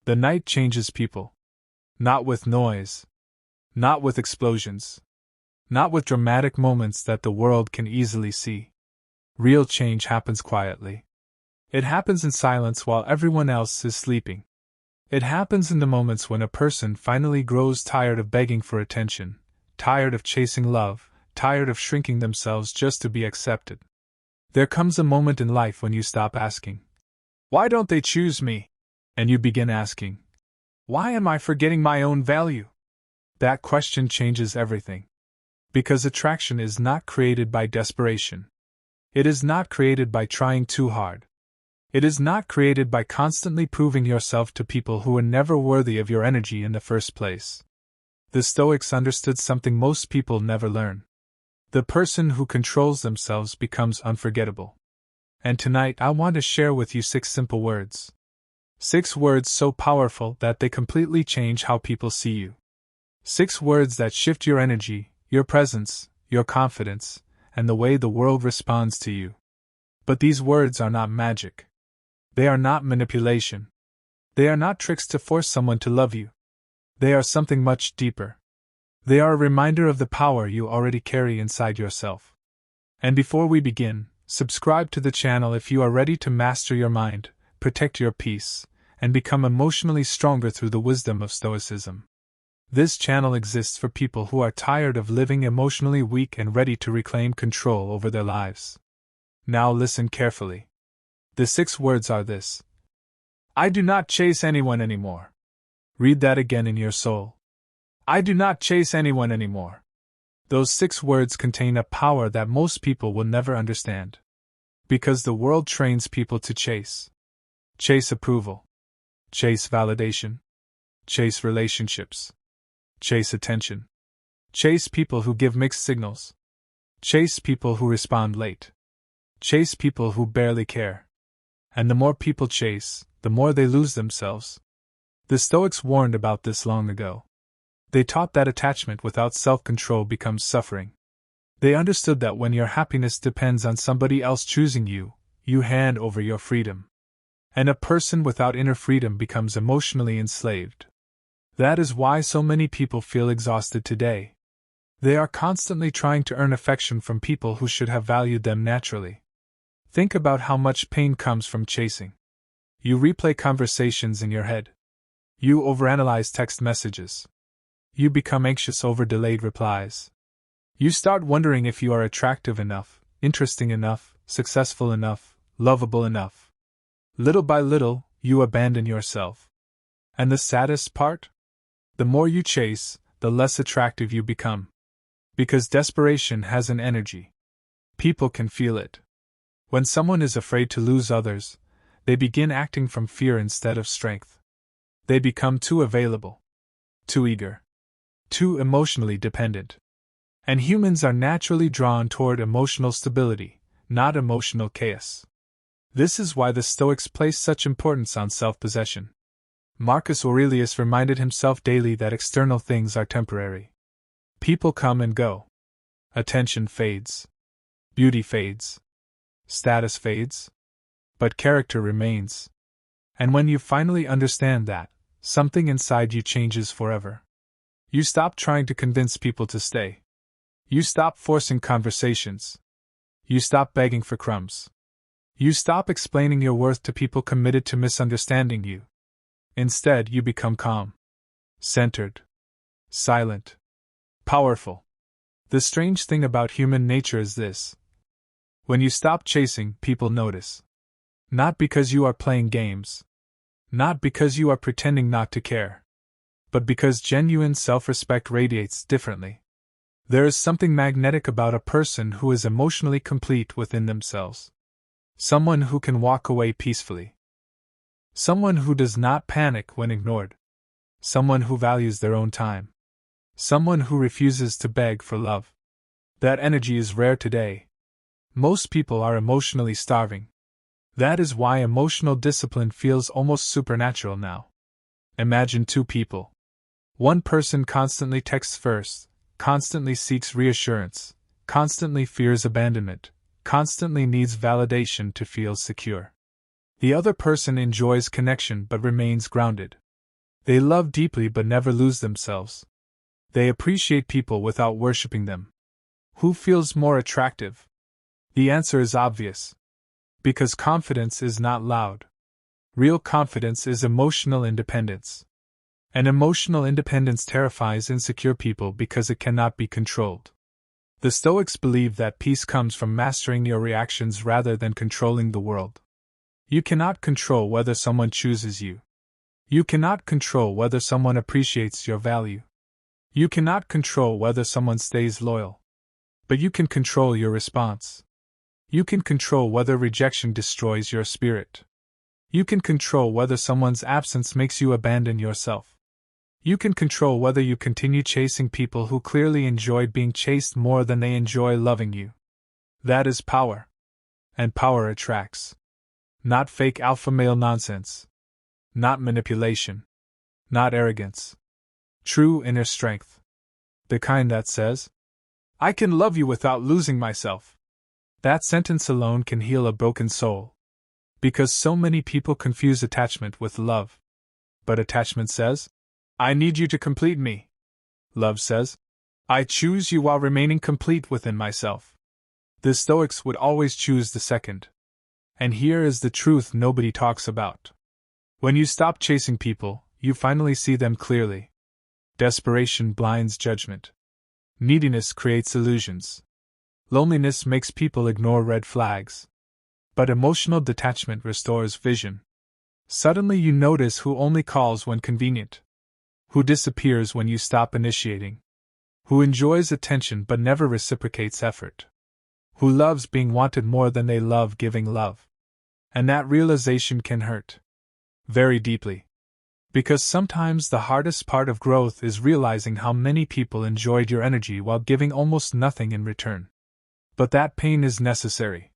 The night changes people. Not with noise. Not with explosions. Not with dramatic moments that the world can easily see. Real change happens quietly. It happens in silence while everyone else is sleeping. It happens in the moments when a person finally grows tired of begging for attention, tired of chasing love, tired of shrinking themselves just to be accepted. There comes a moment in life when you stop asking, "Why don't they choose me?" and you begin asking, "Why am I forgetting my own value?" That question changes everything. Because attraction is not created by desperation. It is not created by trying too hard. It is not created by constantly proving yourself to people who were never worthy of your energy in the first place. The Stoics understood something most people never learn. The person who controls themselves becomes unforgettable. And tonight I want to share with you 6 simple words. 6 words so powerful that they completely change how people see you. 6 words that shift your energy, your presence, your confidence, and the way the world responds to you. But these words are not magic. They are not manipulation. They are not tricks to force someone to love you. They are something much deeper. They are a reminder of the power you already carry inside yourself. And before we begin, subscribe to the channel if you are ready to master your mind, protect your peace, and become emotionally stronger through the wisdom of Stoicism. This channel exists for people who are tired of living emotionally weak and ready to reclaim control over their lives. Now listen carefully. The 6 words are this. I do not chase anyone anymore. Read that again in your soul. I do not chase anyone anymore. Those 6 words contain a power that most people will never understand. Because the world trains people to chase. Chase approval. Chase validation. Chase relationships. Chase attention. Chase people who give mixed signals. Chase people who respond late. Chase people who barely care. And the more people chase, the more they lose themselves. The Stoics warned about this long ago. They taught that attachment without self-control becomes suffering. They understood that when your happiness depends on somebody else choosing you, you hand over your freedom. And a person without inner freedom becomes emotionally enslaved. That is why so many people feel exhausted today. They are constantly trying to earn affection from people who should have valued them naturally. Think about how much pain comes from chasing. You replay conversations in your head. You overanalyze text messages. You become anxious over delayed replies. You start wondering if you are attractive enough, interesting enough, successful enough, lovable enough. Little by little, you abandon yourself. And the saddest part? The more you chase, the less attractive you become. Because desperation has an energy. People can feel it. When someone is afraid to lose others, they begin acting from fear instead of strength. They become too available. Too eager. Too emotionally dependent. And humans are naturally drawn toward emotional stability, not emotional chaos. This is why the Stoics place such importance on self-possession. Marcus Aurelius reminded himself daily that external things are temporary. People come and go. Attention fades. Beauty fades. Status fades. But character remains. And when you finally understand that, something inside you changes forever. You stop trying to convince people to stay. You stop forcing conversations. You stop begging for crumbs. You stop explaining your worth to people committed to misunderstanding you. Instead, you become calm, centered, silent, powerful. The strange thing about human nature is this. When you stop chasing, people notice. Not because you are playing games. Not because you are pretending not to care. But because genuine self-respect radiates differently. There is something magnetic about a person who is emotionally complete within themselves. Someone who can walk away peacefully. Someone who does not panic when ignored. Someone who values their own time. Someone who refuses to beg for love. That energy is rare today. Most people are emotionally starving. That is why emotional discipline feels almost supernatural now. Imagine 2 people. One person constantly texts first, constantly seeks reassurance, constantly fears abandonment, constantly needs validation to feel secure. The other person enjoys connection but remains grounded. They love deeply but never lose themselves. They appreciate people without worshipping them. Who feels more attractive? The answer is obvious. Because confidence is not loud. Real confidence is emotional independence. And emotional independence terrifies insecure people because it cannot be controlled. The Stoics believe that peace comes from mastering your reactions rather than controlling the world. You cannot control whether someone chooses you. You cannot control whether someone appreciates your value. You cannot control whether someone stays loyal. But you can control your response. You can control whether rejection destroys your spirit. You can control whether someone's absence makes you abandon yourself. You can control whether you continue chasing people who clearly enjoy being chased more than they enjoy loving you. That is power. And power attracts. Not fake alpha male nonsense. Not manipulation. Not arrogance. True inner strength. The kind that says, I can love you without losing myself. That sentence alone can heal a broken soul. Because so many people confuse attachment with love. But attachment says, I need you to complete me. Love says, I choose you while remaining complete within myself. The Stoics would always choose the second. And here is the truth nobody talks about. When you stop chasing people, you finally see them clearly. Desperation blinds judgment. Neediness creates illusions. Loneliness makes people ignore red flags. But emotional detachment restores vision. Suddenly you notice who only calls when convenient. Who disappears when you stop initiating. Who enjoys attention but never reciprocates effort. Who loves being wanted more than they love giving love. And that realization can hurt. Very deeply. Because sometimes the hardest part of growth is realizing how many people enjoyed your energy while giving almost nothing in return. But that pain is necessary.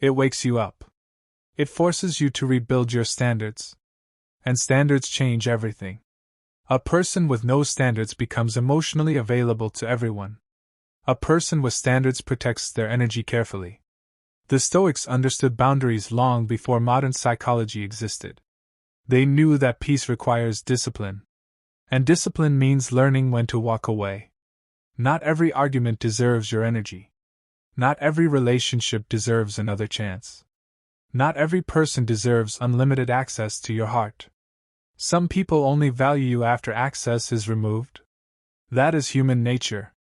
It wakes you up. It forces you to rebuild your standards. And standards change everything. A person with no standards becomes emotionally available to everyone. A person with standards protects their energy carefully. The Stoics understood boundaries long before modern psychology existed. They knew that peace requires discipline. And discipline means learning when to walk away. Not every argument deserves your energy. Not every relationship deserves another chance. Not every person deserves unlimited access to your heart. Some people only value you after access is removed. That is human nature.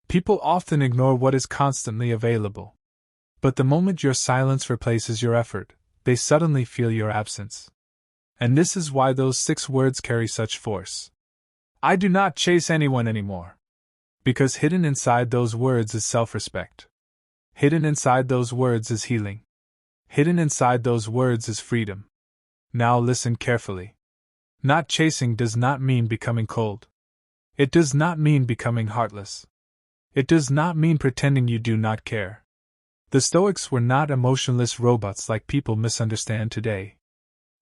People often ignore what is constantly available. But the moment your silence replaces your effort, they suddenly feel your absence. And this is why those 6 words carry such force. I do not chase anyone anymore. Because hidden inside those words is self-respect. Hidden inside those words is healing. Hidden inside those words is freedom. Now listen carefully. Not chasing does not mean becoming cold. It does not mean becoming heartless. It does not mean pretending you do not care. The Stoics were not emotionless robots like people misunderstand today.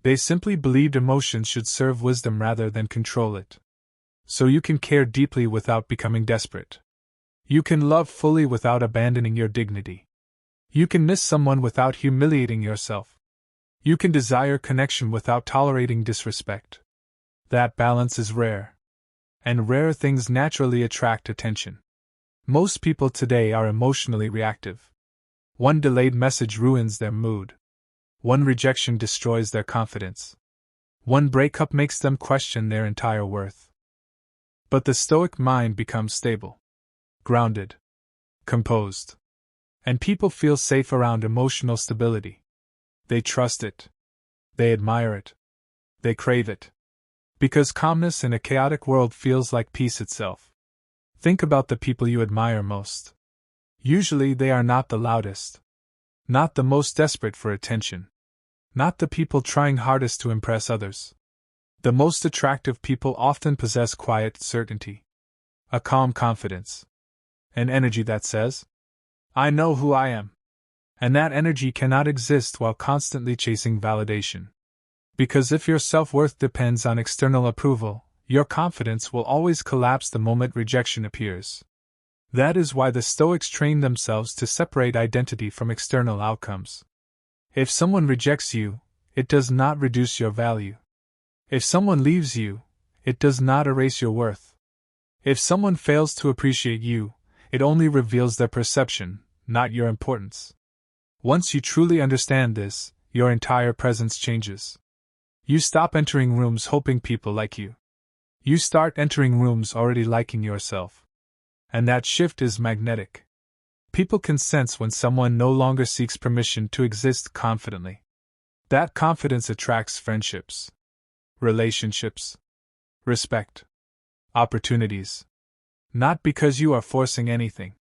They simply believed emotions should serve wisdom rather than control it. So you can care deeply without becoming desperate. You can love fully without abandoning your dignity. You can miss someone without humiliating yourself. You can desire connection without tolerating disrespect. That balance is rare. And rare things naturally attract attention. Most people today are emotionally reactive. One delayed message ruins their mood. One rejection destroys their confidence. One breakup makes them question their entire worth. But the Stoic mind becomes stable, grounded, composed. And people feel safe around emotional stability. They trust it. They admire it. They crave it. Because calmness in a chaotic world feels like peace itself. Think about the people you admire most. Usually they are not the loudest. Not the most desperate for attention. Not the people trying hardest to impress others. The most attractive people often possess quiet certainty. A calm confidence. An energy that says, I know who I am. And that energy cannot exist while constantly chasing validation. Because if your self-worth depends on external approval, your confidence will always collapse the moment rejection appears. That is why the Stoics trained themselves to separate identity from external outcomes. If someone rejects you, it does not reduce your value. If someone leaves you, it does not erase your worth. If someone fails to appreciate you, it only reveals their perception, not your importance. Once you truly understand this, your entire presence changes. You stop entering rooms hoping people like you. You start entering rooms already liking yourself. And that shift is magnetic. People can sense when someone no longer seeks permission to exist confidently. That confidence attracts friendships, relationships, respect, opportunities. Not because you are forcing anything,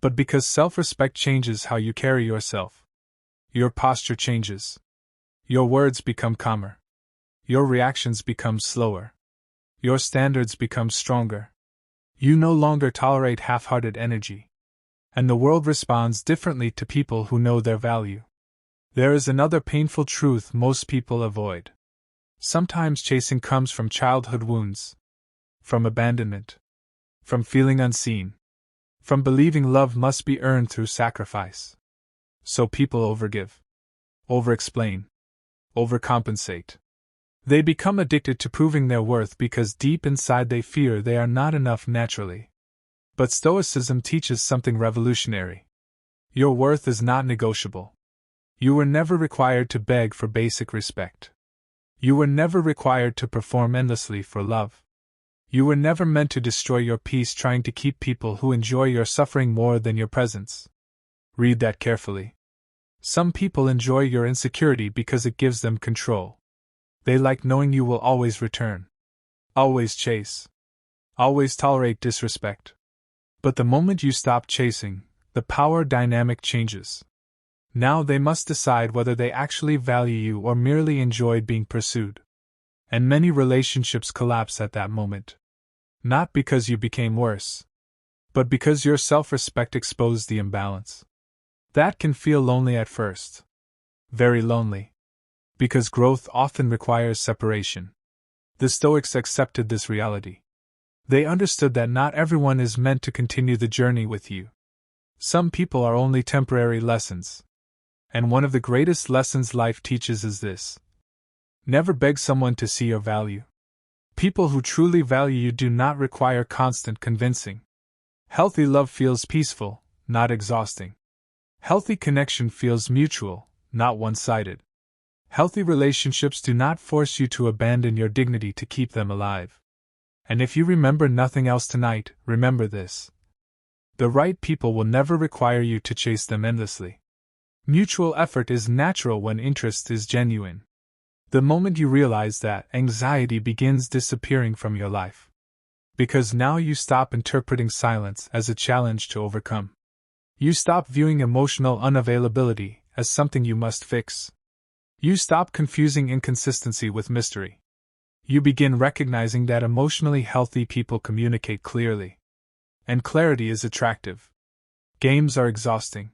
but because self-respect changes how you carry yourself. Your posture changes. Your words become calmer. Your reactions become slower. Your standards become stronger. You no longer tolerate half-hearted energy. And the world responds differently to people who know their value. There is another painful truth most people avoid. Sometimes chasing comes from childhood wounds, from abandonment, from feeling unseen, from believing love must be earned through sacrifice. So people overgive, overexplain, overcompensate. They become addicted to proving their worth because deep inside they fear they are not enough naturally. But Stoicism teaches something revolutionary. Your worth is not negotiable. You were never required to beg for basic respect. You were never required to perform endlessly for love. You were never meant to destroy your peace trying to keep people who enjoy your suffering more than your presence. Read that carefully. Some people enjoy your insecurity because it gives them control. They like knowing you will always return. Always chase. Always tolerate disrespect. But the moment you stop chasing, the power dynamic changes. Now they must decide whether they actually value you or merely enjoyed being pursued. And many relationships collapse at that moment. Not because you became worse, but because your self-respect exposed the imbalance. That can feel lonely at first. Very lonely. Because growth often requires separation. The Stoics accepted this reality. They understood that not everyone is meant to continue the journey with you. Some people are only temporary lessons. And one of the greatest lessons life teaches is this. Never beg someone to see your value. People who truly value you do not require constant convincing. Healthy love feels peaceful, not exhausting. Healthy connection feels mutual, not one-sided. Healthy relationships do not force you to abandon your dignity to keep them alive. And if you remember nothing else tonight, remember this. The right people will never require you to chase them endlessly. Mutual effort is natural when interest is genuine. The moment you realize that, anxiety begins disappearing from your life. Because now you stop interpreting silence as a challenge to overcome. You stop viewing emotional unavailability as something you must fix. You stop confusing inconsistency with mystery. You begin recognizing that emotionally healthy people communicate clearly. And clarity is attractive. Games are exhausting.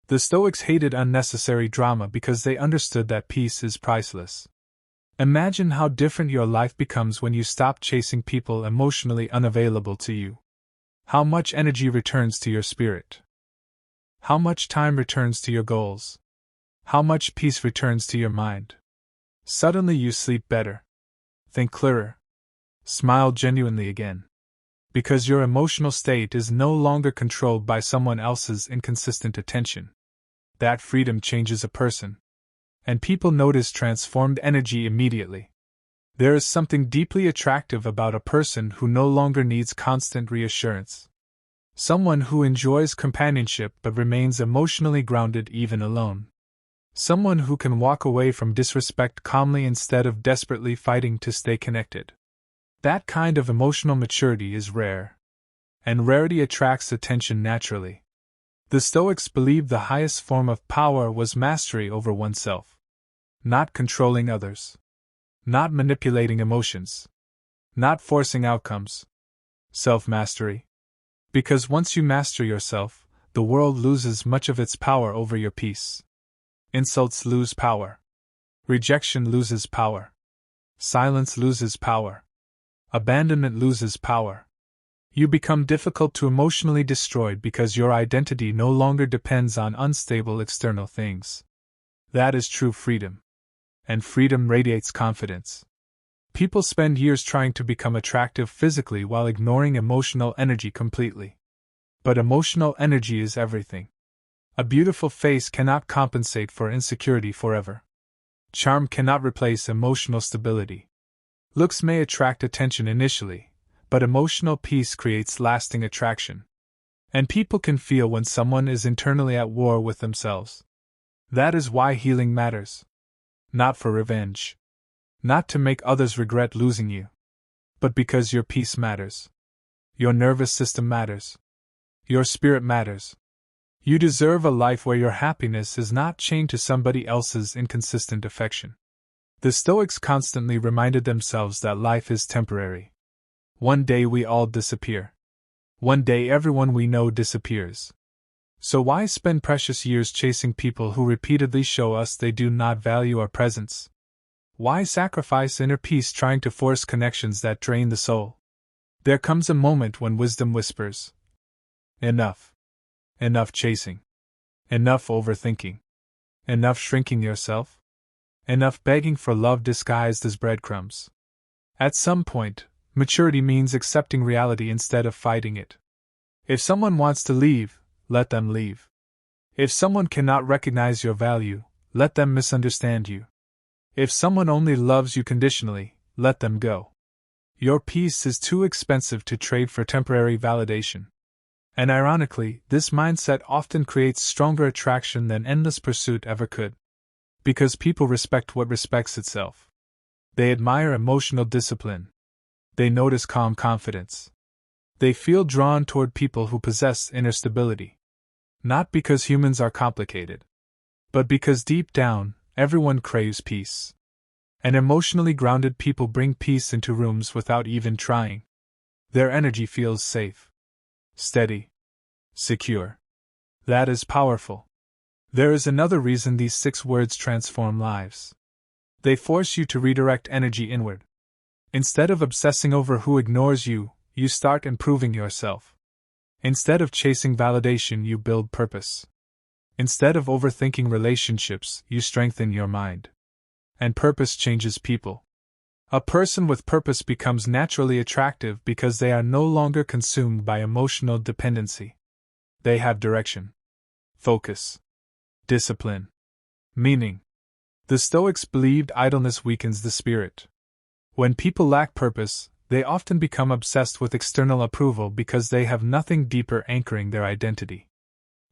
The Stoics hated unnecessary drama because they understood that peace is priceless. Imagine how different your life becomes when you stop chasing people emotionally unavailable to you. How much energy returns to your spirit? How much time returns to your goals? How much peace returns to your mind? Suddenly you sleep better. Think clearer. Smile genuinely again. Because your emotional state is no longer controlled by someone else's inconsistent attention. That freedom changes a person. And people notice transformed energy immediately. There is something deeply attractive about a person who no longer needs constant reassurance. Someone who enjoys companionship but remains emotionally grounded even alone. Someone who can walk away from disrespect calmly instead of desperately fighting to stay connected. That kind of emotional maturity is rare. And rarity attracts attention naturally. The Stoics believed the highest form of power was mastery over oneself. Not controlling others. Not manipulating emotions. Not forcing outcomes. Self-mastery. Because once you master yourself, the world loses much of its power over your peace. Insults lose power. Rejection loses power. Silence loses power. Abandonment loses power. You become difficult to emotionally destroy because your identity no longer depends on unstable external things. That is true freedom. And freedom radiates confidence. People spend years trying to become attractive physically while ignoring emotional energy completely. But emotional energy is everything. A beautiful face cannot compensate for insecurity forever. Charm cannot replace emotional stability. Looks may attract attention initially, but emotional peace creates lasting attraction. And people can feel when someone is internally at war with themselves. That is why healing matters. Not for revenge. Not to make others regret losing you. But because your peace matters. Your nervous system matters. Your spirit matters. You deserve a life where your happiness is not chained to somebody else's inconsistent affection. The Stoics constantly reminded themselves that life is temporary. One day we all disappear. One day everyone we know disappears. So why spend precious years chasing people who repeatedly show us they do not value our presence? Why sacrifice inner peace trying to force connections that drain the soul? There comes a moment when wisdom whispers, enough. Enough chasing. Enough overthinking. Enough shrinking yourself. Enough begging for love disguised as breadcrumbs. At some point, maturity means accepting reality instead of fighting it. If someone wants to leave, let them leave. If someone cannot recognize your value, let them misunderstand you. If someone only loves you conditionally, let them go. Your peace is too expensive to trade for temporary validation. And ironically, this mindset often creates stronger attraction than endless pursuit ever could. Because people respect what respects itself. They admire emotional discipline. They notice calm confidence. They feel drawn toward people who possess inner stability. Not because humans are complicated, but because deep down, everyone craves peace. And emotionally grounded people bring peace into rooms without even trying. Their energy feels safe, steady, secure. That is powerful. There is another reason these 6 words transform lives. They force you to redirect energy inward. Instead of obsessing over who ignores you, you start improving yourself. Instead of chasing validation, you build purpose. Instead of overthinking relationships, you strengthen your mind. And purpose changes people. A person with purpose becomes naturally attractive because they are no longer consumed by emotional dependency. They have direction, focus, discipline, meaning. The Stoics believed idleness weakens the spirit. When people lack purpose, they often become obsessed with external approval because they have nothing deeper anchoring their identity.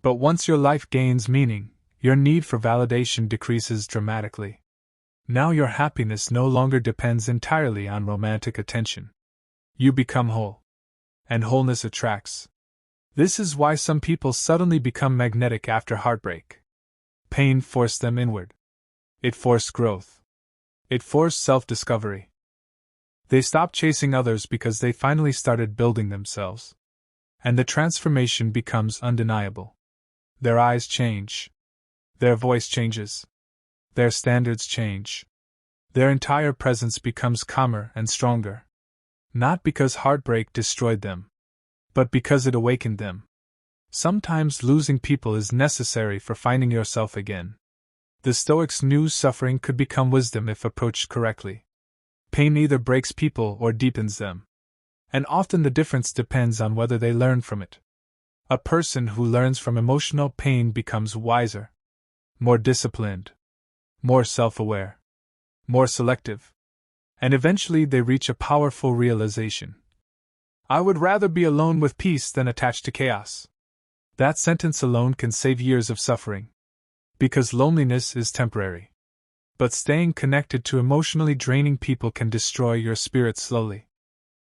But once your life gains meaning, your need for validation decreases dramatically. Now your happiness no longer depends entirely on romantic attention. You become whole. And wholeness attracts. This is why some people suddenly become magnetic after heartbreak. Pain forced them inward. It forced growth. It forced self-discovery. They stopped chasing others because they finally started building themselves. And the transformation becomes undeniable. Their eyes change. Their voice changes. Their standards change. Their entire presence becomes calmer and stronger. Not because heartbreak destroyed them, but because it awakened them. Sometimes losing people is necessary for finding yourself again. The Stoics knew suffering could become wisdom if approached correctly. Pain either breaks people or deepens them. And often the difference depends on whether they learn from it. A person who learns from emotional pain becomes wiser, more disciplined, more self-aware, more selective. And eventually they reach a powerful realization. I would rather be alone with peace than attached to chaos. That sentence alone can save years of suffering. Because loneliness is temporary. But staying connected to emotionally draining people can destroy your spirit slowly.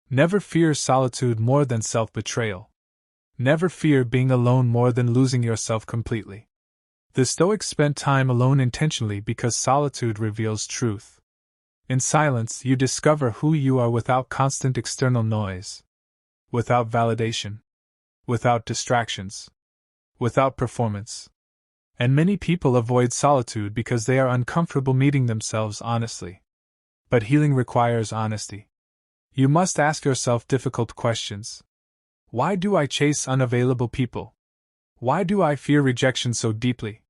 Never fear solitude more than self-betrayal. Never fear being alone more than losing yourself completely. The Stoics spent time alone intentionally because solitude reveals truth. In silence, you discover who you are without constant external noise. Without validation. Without distractions. Without performance. And many people avoid solitude because they are uncomfortable meeting themselves honestly. But healing requires honesty. You must ask yourself difficult questions. Why do I chase unavailable people? Why do I fear rejection so deeply?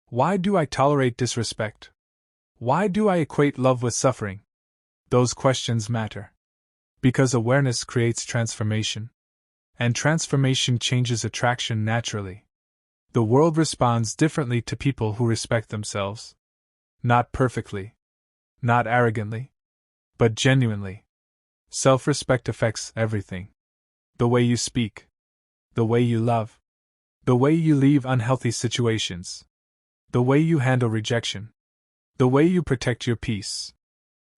Why do I tolerate disrespect? Why do I equate love with suffering? Those questions matter. Because awareness creates transformation. And transformation changes attraction naturally. The world responds differently to people who respect themselves. Not perfectly. Not arrogantly. But genuinely. Self-respect affects everything. The way you speak. The way you love. The way you leave unhealthy situations. The way you handle rejection. The way you protect your peace.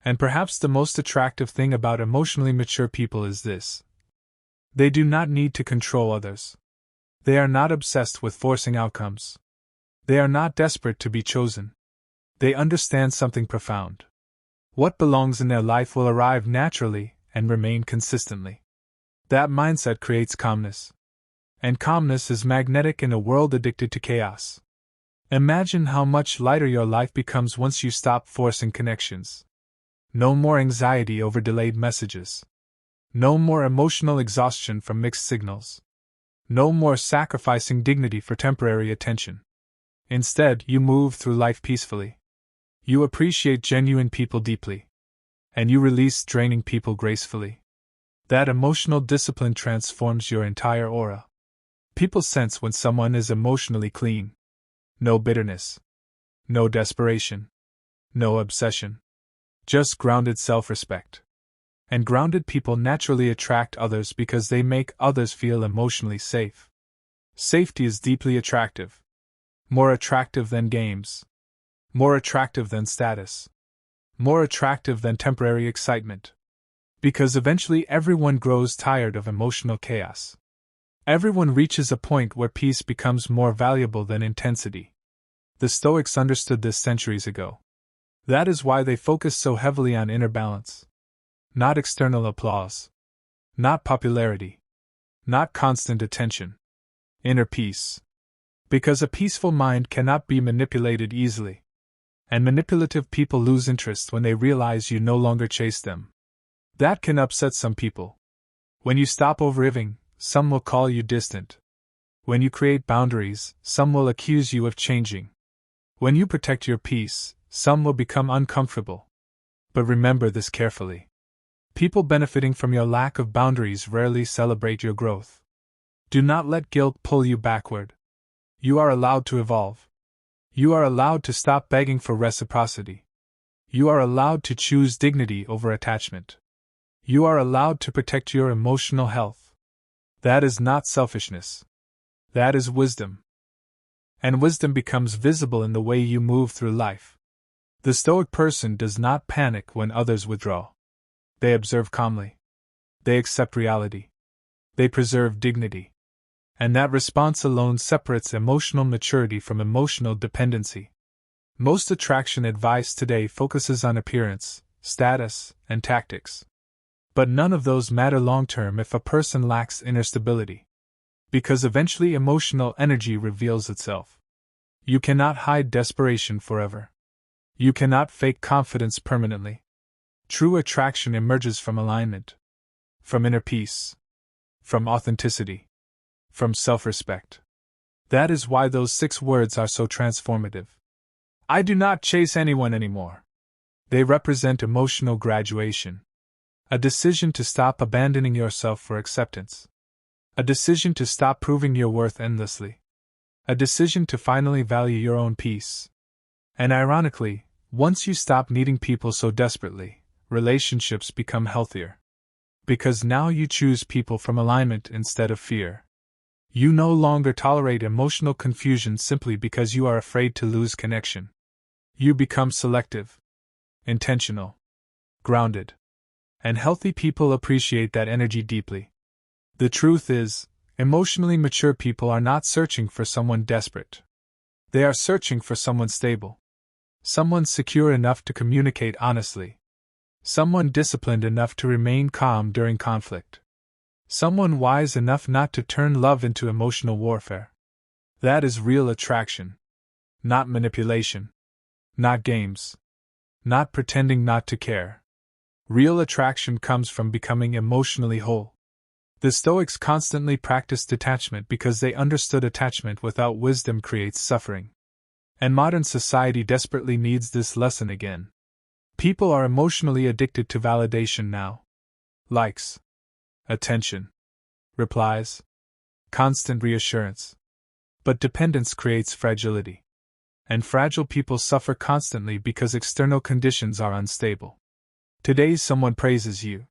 And perhaps the most attractive thing about emotionally mature people is this. They do not need to control others. They are not obsessed with forcing outcomes. They are not desperate to be chosen. They understand something profound. What belongs in their life will arrive naturally and remain consistently. That mindset creates calmness. And calmness is magnetic in a world addicted to chaos. Imagine how much lighter your life becomes once you stop forcing connections. No more anxiety over delayed messages. No more emotional exhaustion from mixed signals. No more sacrificing dignity for temporary attention. Instead, you move through life peacefully. You appreciate genuine people deeply. And you release draining people gracefully. That emotional discipline transforms your entire aura. People sense when someone is emotionally clean. No bitterness. No desperation. No obsession. Just grounded self-respect. And grounded people naturally attract others because they make others feel emotionally safe. Safety is deeply attractive. More attractive than games. More attractive than status. More attractive than temporary excitement. Because eventually everyone grows tired of emotional chaos. Everyone reaches a point where peace becomes more valuable than intensity. The Stoics understood this centuries ago. That is why they focused so heavily on inner balance. Not external applause. Not popularity. Not constant attention. Inner peace. Because a peaceful mind cannot be manipulated easily. And manipulative people lose interest when they realize you no longer chase them. That can upset some people. When you stop overgiving, some will call you distant. When you create boundaries, some will accuse you of changing. When you protect your peace, some will become uncomfortable. But remember this carefully. People benefiting from your lack of boundaries rarely celebrate your growth. Do not let guilt pull you backward. You are allowed to evolve. You are allowed to stop begging for reciprocity. You are allowed to choose dignity over attachment. You are allowed to protect your emotional health. That is not selfishness. That is wisdom. And wisdom becomes visible in the way you move through life. The Stoic person does not panic when others withdraw. They observe calmly. They accept reality. They preserve dignity. And that response alone separates emotional maturity from emotional dependency. Most attraction advice today focuses on appearance, status, and tactics. But none of those matter long-term if a person lacks inner stability. Because eventually emotional energy reveals itself. You cannot hide desperation forever. You cannot fake confidence permanently. True attraction emerges from alignment. From inner peace. From authenticity. From self-respect. That is why those 6 words are so transformative. I do not chase anyone anymore. They represent emotional graduation. A decision to stop abandoning yourself for acceptance. A decision to stop proving your worth endlessly. A decision to finally value your own peace. And ironically, once you stop needing people so desperately, relationships become healthier. Because now you choose people from alignment instead of fear. You no longer tolerate emotional confusion simply because you are afraid to lose connection. You become selective, intentional, grounded. And healthy people appreciate that energy deeply. The truth is, emotionally mature people are not searching for someone desperate. They are searching for someone stable. Someone secure enough to communicate honestly. Someone disciplined enough to remain calm during conflict. Someone wise enough not to turn love into emotional warfare. That is real attraction. Not manipulation. Not games. Not pretending not to care. Real attraction comes from becoming emotionally whole. The Stoics constantly practiced detachment because they understood attachment without wisdom creates suffering. And modern society desperately needs this lesson again. People are emotionally addicted to validation now. Likes, attention, replies, constant reassurance. But dependence creates fragility. And fragile people suffer constantly because external conditions are unstable. Today someone praises you.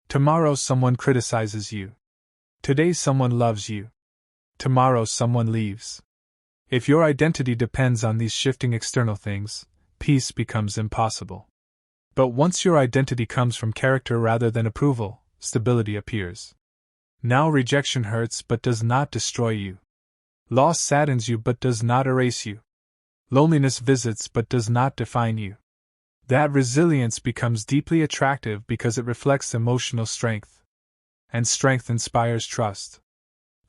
Tomorrow someone criticizes you. Today someone loves you. Tomorrow someone leaves. If your identity depends on these shifting external things, peace becomes impossible. But once your identity comes from character rather than approval, stability appears. Now rejection hurts but does not destroy you. Loss saddens you but does not erase you. Loneliness visits but does not define you. That resilience becomes deeply attractive because it reflects emotional strength. And strength inspires trust.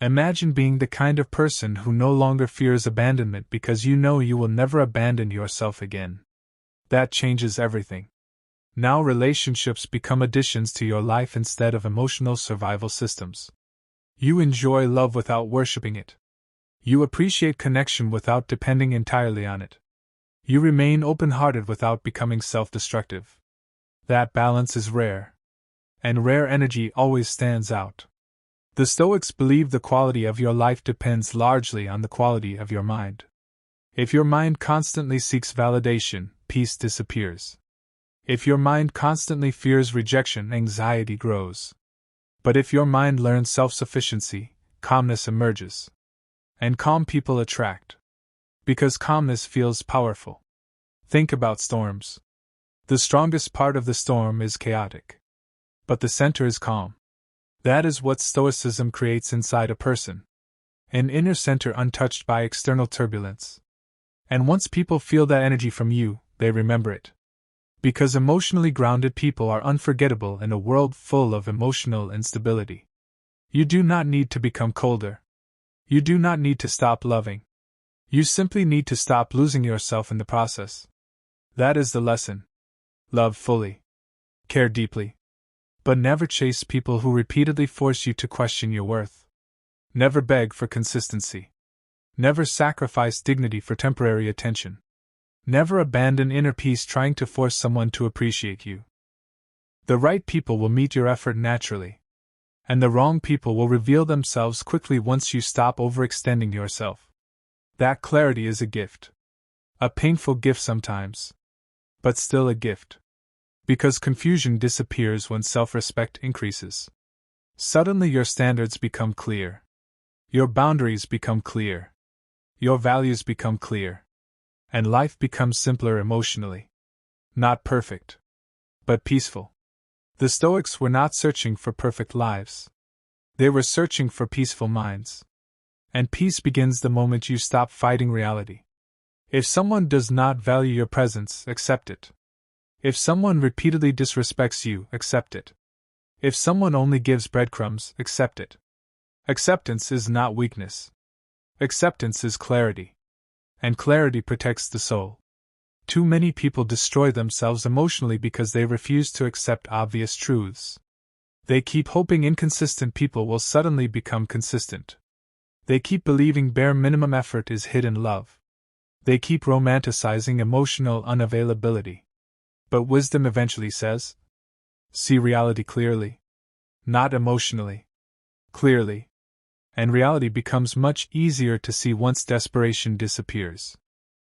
Imagine being the kind of person who no longer fears abandonment because you know you will never abandon yourself again. That changes everything. Now relationships become additions to your life instead of emotional survival systems. You enjoy love without worshipping it. You appreciate connection without depending entirely on it. You remain open-hearted without becoming self-destructive. That balance is rare. And rare energy always stands out. The Stoics believe the quality of your life depends largely on the quality of your mind. If your mind constantly seeks validation, peace disappears. If your mind constantly fears rejection, anxiety grows. But if your mind learns self-sufficiency, calmness emerges. And calm people attract. Because calmness feels powerful. Think about storms. The strongest part of the storm is chaotic. But the center is calm. That is what Stoicism creates inside a person. An inner center untouched by external turbulence. And once people feel that energy from you, they remember it. Because emotionally grounded people are unforgettable in a world full of emotional instability. You do not need to become colder. You do not need to stop loving. You simply need to stop losing yourself in the process. That is the lesson. Love fully. Care deeply. But never chase people who repeatedly force you to question your worth. Never beg for consistency. Never sacrifice dignity for temporary attention. Never abandon inner peace trying to force someone to appreciate you. The right people will meet your effort naturally. And the wrong people will reveal themselves quickly once you stop overextending yourself. That clarity is a gift. A painful gift sometimes. But still a gift. Because confusion disappears when self-respect increases. Suddenly your standards become clear. Your boundaries become clear. Your values become clear. And life becomes simpler emotionally. Not perfect. But peaceful. The Stoics were not searching for perfect lives. They were searching for peaceful minds. And peace begins the moment you stop fighting reality. If someone does not value your presence, accept it. If someone repeatedly disrespects you, accept it. If someone only gives breadcrumbs, accept it. Acceptance is not weakness. Acceptance is clarity. And clarity protects the soul. Too many people destroy themselves emotionally because they refuse to accept obvious truths. They keep hoping inconsistent people will suddenly become consistent. They keep believing bare minimum effort is hidden love. They keep romanticizing emotional unavailability. But wisdom eventually says, see reality clearly. Not emotionally. Clearly. And reality becomes much easier to see once desperation disappears.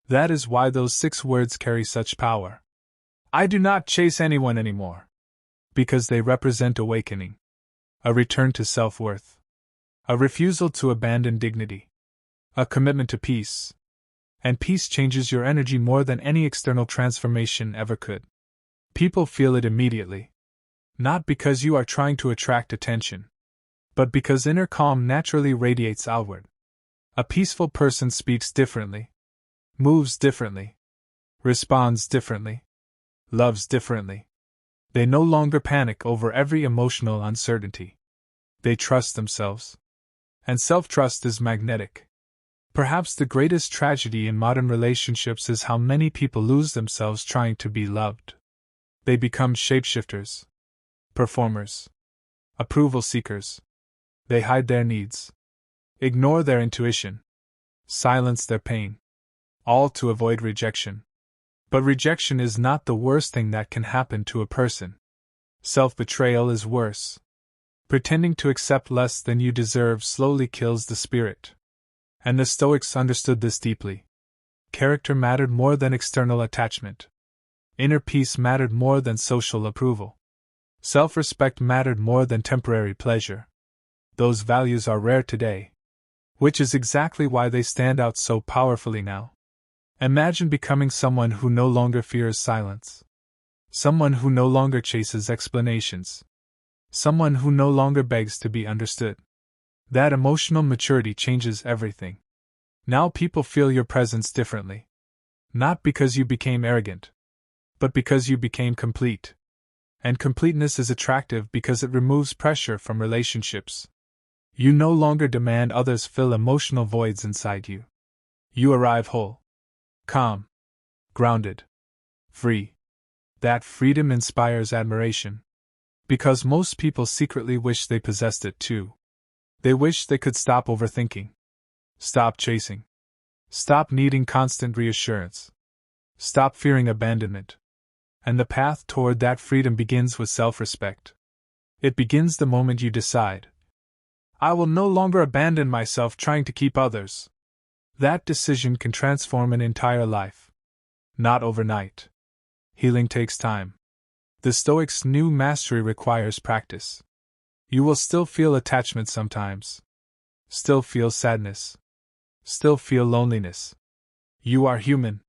That is why those 6 words carry such power. I do not chase anyone anymore. Because they represent awakening. A return to self-worth. A refusal to abandon dignity. A commitment to peace. And peace changes your energy more than any external transformation ever could. People feel it immediately. Not because you are trying to attract attention. But because inner calm naturally radiates outward. A peaceful person speaks differently. Moves differently. Responds differently. Loves differently. They no longer panic over every emotional uncertainty. They trust themselves. And self-trust is magnetic. Perhaps the greatest tragedy in modern relationships is how many people lose themselves trying to be loved. They become shapeshifters. Performers. Approval seekers. They hide their needs. Ignore their intuition. Silence their pain. All to avoid rejection. But rejection is not the worst thing that can happen to a person. Self-betrayal is worse. Pretending to accept less than you deserve slowly kills the spirit. And the Stoics understood this deeply. Character mattered more than external attachment. Inner peace mattered more than social approval. Self-respect mattered more than temporary pleasure. Those values are rare today. Which is exactly why they stand out so powerfully now. Imagine becoming someone who no longer fears silence. Someone who no longer chases explanations. Someone who no longer begs to be understood. That emotional maturity changes everything. Now people feel your presence differently. Not because you became arrogant, but because you became complete. And completeness is attractive because it removes pressure from relationships. You no longer demand others fill emotional voids inside you. You arrive whole, calm, grounded, free. That freedom inspires admiration. Because most people secretly wish they possessed it too. They wish they could stop overthinking. Stop chasing. Stop needing constant reassurance. Stop fearing abandonment. And the path toward that freedom begins with self-respect. It begins the moment you decide, I will no longer abandon myself trying to keep others. That decision can transform an entire life. Not overnight. Healing takes time. The Stoics knew mastery requires practice. You will still feel attachment sometimes. Still feel sadness. Still feel loneliness. You are human.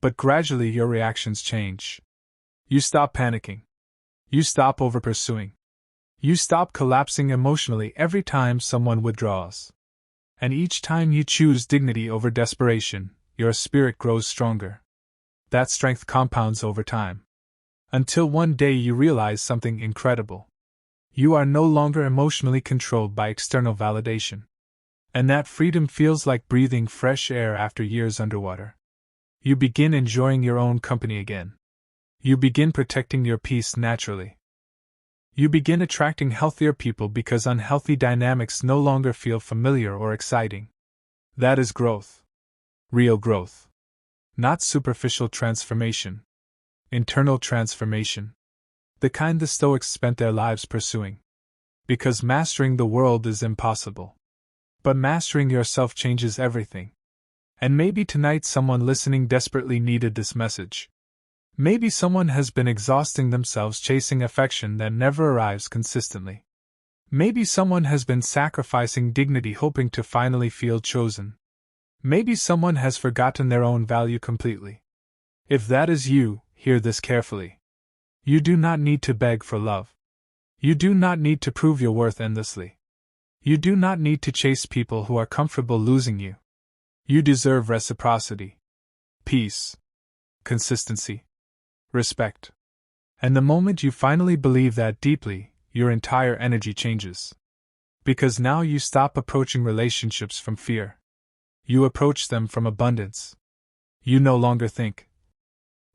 But gradually your reactions change. You stop panicking. You stop over-pursuing. You stop collapsing emotionally every time someone withdraws. And each time you choose dignity over desperation, your spirit grows stronger. That strength compounds over time. Until one day you realize something incredible. You are no longer emotionally controlled by external validation. And that freedom feels like breathing fresh air after years underwater. You begin enjoying your own company again. You begin protecting your peace naturally. You begin attracting healthier people because unhealthy dynamics no longer feel familiar or exciting. That is growth. Real growth. Not superficial transformation. Internal transformation. The kind the Stoics spent their lives pursuing. Because mastering the world is impossible. But mastering yourself changes everything. And maybe tonight someone listening desperately needed this message. Maybe someone has been exhausting themselves chasing affection that never arrives consistently. Maybe someone has been sacrificing dignity hoping to finally feel chosen. Maybe someone has forgotten their own value completely. If that is you, hear this carefully. You do not need to beg for love. You do not need to prove your worth endlessly. You do not need to chase people who are comfortable losing you. You deserve reciprocity, peace, consistency, respect. And the moment you finally believe that deeply, your entire energy changes. Because now you stop approaching relationships from fear. You approach them from abundance. You no longer think,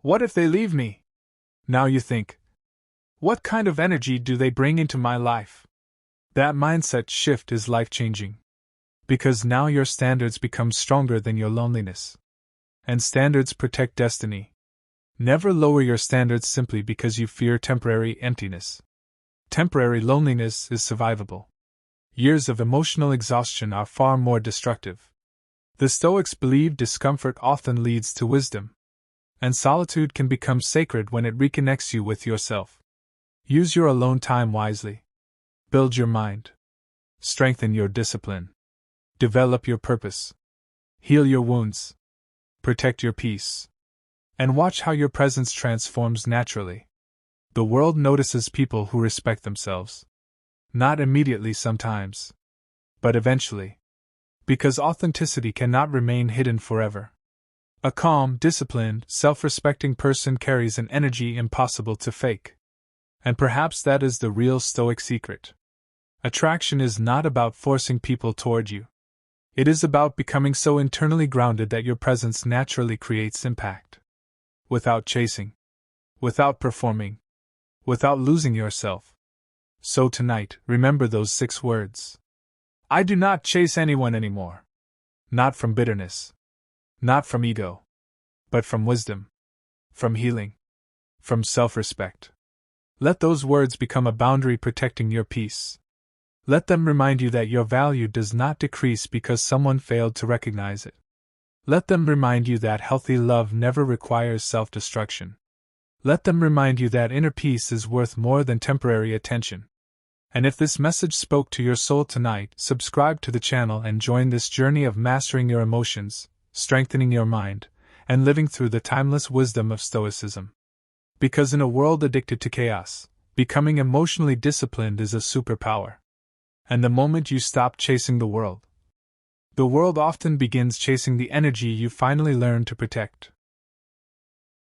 what if they leave me? Now you think, what kind of energy do they bring into my life? That mindset shift is life-changing. Because now your standards become stronger than your loneliness. And standards protect destiny. Never lower your standards simply because you fear temporary emptiness. Temporary loneliness is survivable. Years of emotional exhaustion are far more destructive. The Stoics believed discomfort often leads to wisdom. And solitude can become sacred when it reconnects you with yourself. Use your alone time wisely. Build your mind. Strengthen your discipline. Develop your purpose. Heal your wounds. Protect your peace. And watch how your presence transforms naturally. The world notices people who respect themselves. Not immediately sometimes. But eventually. Because authenticity cannot remain hidden forever. A calm, disciplined, self-respecting person carries an energy impossible to fake. And perhaps that is the real Stoic secret. Attraction is not about forcing people toward you. It is about becoming so internally grounded that your presence naturally creates impact. Without chasing. Without performing. Without losing yourself. So tonight, remember those 6 words. I do not chase anyone anymore. Not from bitterness. Not from ego. But from wisdom. from healing, from self-respect. Let those words become a boundary protecting your peace. Let them remind you that your value does not decrease because someone failed to recognize it. Let them remind you that healthy love never requires self-destruction. Let them remind you that inner peace is worth more than temporary attention. And if this message spoke to your soul tonight, subscribe to the channel and join this journey of mastering your emotions, strengthening your mind, and living through the timeless wisdom of Stoicism. Because in a world addicted to chaos, becoming emotionally disciplined is a superpower. And the moment you stop chasing the world often begins chasing the energy you finally learned to protect.